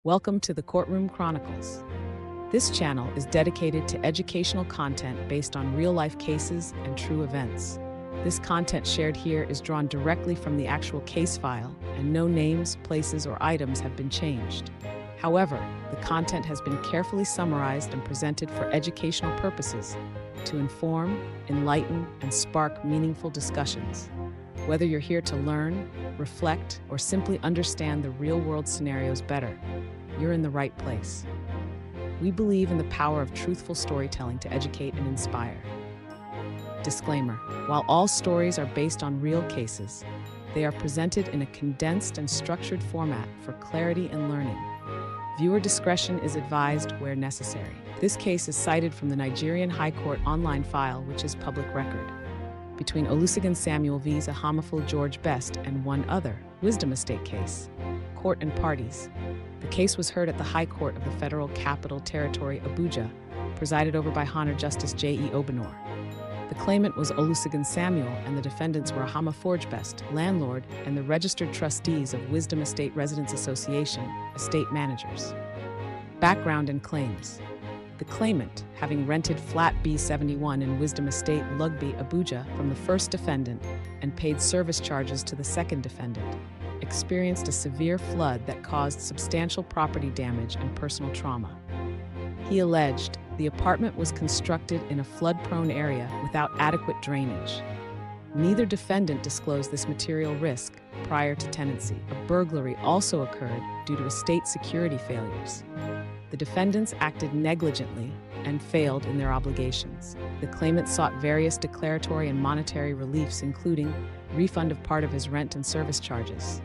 Welcome to the Courtroom Chronicles. This channel is dedicated to educational content based on real-life cases and true events. This content shared here is drawn directly from the actual case file, and no names, places, or items have been changed. However, the content has been carefully summarized and presented for educational purposes to inform, enlighten, and spark meaningful discussions. Whether you're here to learn, reflect, or simply understand the real-world scenarios better, you're in the right place. We believe in the power of truthful storytelling to educate and inspire. Disclaimer: while all stories are based on real cases, they are presented in a condensed and structured format for clarity and learning. Viewer discretion is advised where necessary. This case is cited from the Nigerian High Court online file, which is public record, between Olusegun Samuel vs. Ahamefule Georgebest and one other Wisdom Estate case. Court and parties. The case was heard at the High Court of the Federal Capital Territory, Abuja, presided over by Honorable Justice J.E. Obenor. The claimant was Olusegun Samuel, and the defendants were Ahamefule, landlord, and the registered trustees of Wisdom Estate Residents Association, estate managers. Background and claims. The claimant, having rented flat B71 in Wisdom Estate, Lugby, Abuja, from the first defendant and paid service charges to the second defendant, experienced a severe flood that caused substantial property damage and personal trauma. He alleged the apartment was constructed in a flood-prone area without adequate drainage. Neither defendant disclosed this material risk prior to tenancy. A burglary also occurred due to estate security failures. The defendants acted negligently and failed in their obligations. The claimant sought various declaratory and monetary reliefs, including refund of part of his rent and service charges,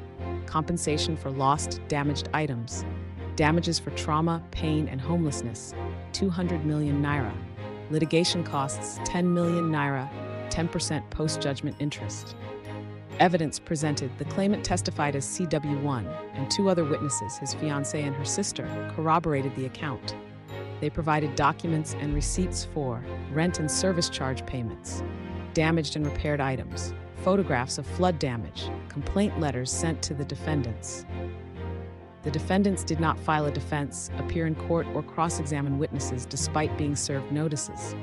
compensation for lost, damaged items, damages for trauma, pain, and homelessness, 200 million naira, litigation costs, 10 million naira, 10% post-judgment interest. Evidence presented: the claimant testified as CW1, and two other witnesses, his fiancée and her sister, corroborated the account. They provided documents and receipts for rent and service charge payments, damaged and repaired items, photographs of flood damage, complaint letters sent to the defendants. The defendants did not file a defense, appear in court, or cross-examine witnesses despite being served notices.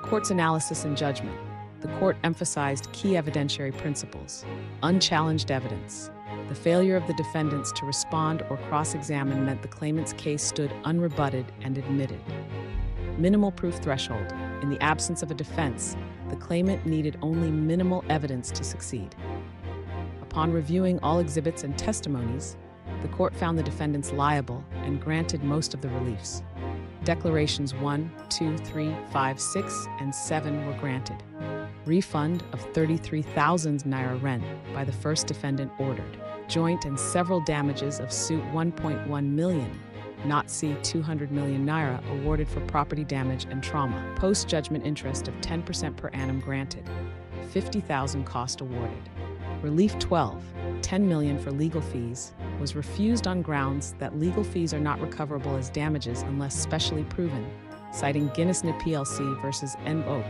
Court's analysis and judgment. The court emphasized key evidentiary principles: unchallenged evidence. The failure of the defendants to respond or cross-examine meant the claimant's case stood unrebutted and admitted. Minimal proof threshold. In the absence of a defense, the claimant needed only minimal evidence to succeed. Upon reviewing all exhibits and testimonies, the court found the defendants liable and granted most of the reliefs. Declarations 1, 2, 3, 5, 6, and 7 were granted. Refund of 33,000 naira rent by the first defendant ordered. Joint and several damages of suit 1.1 million, not C 200 million naira awarded for property damage and trauma. Post-judgment interest of 10% per annum granted. 50,000 cost awarded. Relief 12, 10 million for legal fees, was refused on grounds that legal fees are not recoverable as damages unless specially proven, citing Guinness N plc versus N Oak.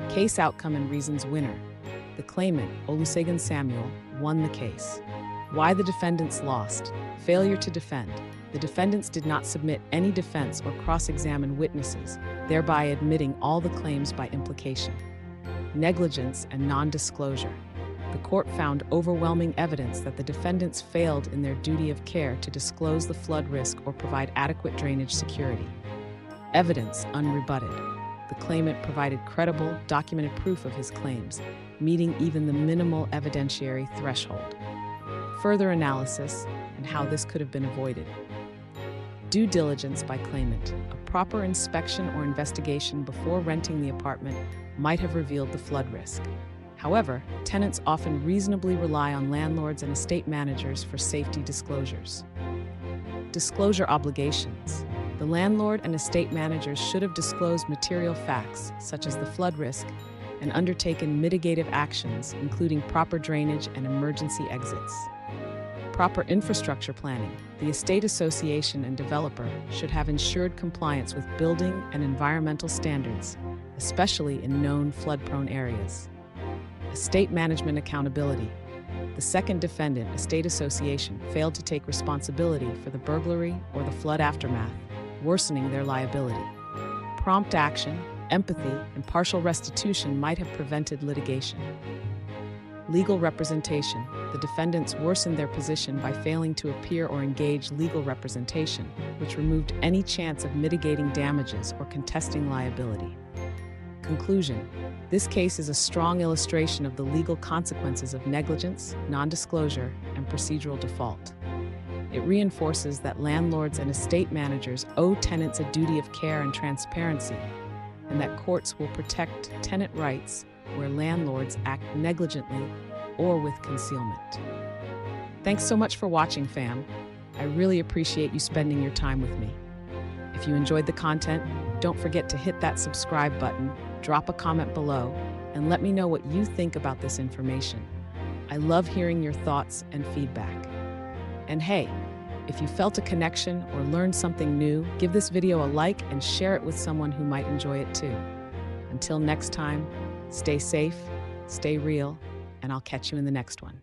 Case outcome and reasons. Winner. The claimant, Olusegun Samuel, won the case. Why the defendants lost. Failure to defend. The defendants did not submit any defense or cross-examine witnesses, thereby admitting all the claims by implication. Negligence and non-disclosure. The court found overwhelming evidence that the defendants failed in their duty of care to disclose the flood risk or provide adequate drainage security. Evidence unrebutted. The claimant provided credible, documented proof of his claims, meeting even the minimal evidentiary threshold. Further analysis and how this could have been avoided. Due diligence by claimant. A proper inspection or investigation before renting the apartment might have revealed the flood risk. However, tenants often reasonably rely on landlords and estate managers for safety disclosures. Disclosure obligations. The landlord and estate managers should have disclosed material facts, such as the flood risk, and undertaken mitigative actions, including proper drainage and emergency exits. Proper infrastructure planning. The estate association and developer should have ensured compliance with building and environmental standards, especially in known flood-prone areas. Estate management accountability. The second defendant, a state association, failed to take responsibility for the burglary or the flood aftermath, worsening their liability. Prompt action, empathy, and partial restitution might have prevented litigation. Legal representation. The defendants worsened their position by failing to appear or engage legal representation, which removed any chance of mitigating damages or contesting liability. Conclusion. This case is a strong illustration of the legal consequences of negligence, non-disclosure, and procedural default. It reinforces that landlords and estate managers owe tenants a duty of care and transparency, and that courts will protect tenant rights where landlords act negligently or with concealment. Thanks so much for watching, fam. I really appreciate you spending your time with me. If you enjoyed the content, don't forget to hit that subscribe button, drop a comment below, and let me know what you think about this information. I love hearing your thoughts and feedback. And hey, if you felt a connection or learned something new, give this video a like and share it with someone who might enjoy it too. Until next time, stay safe, stay real, and I'll catch you in the next one.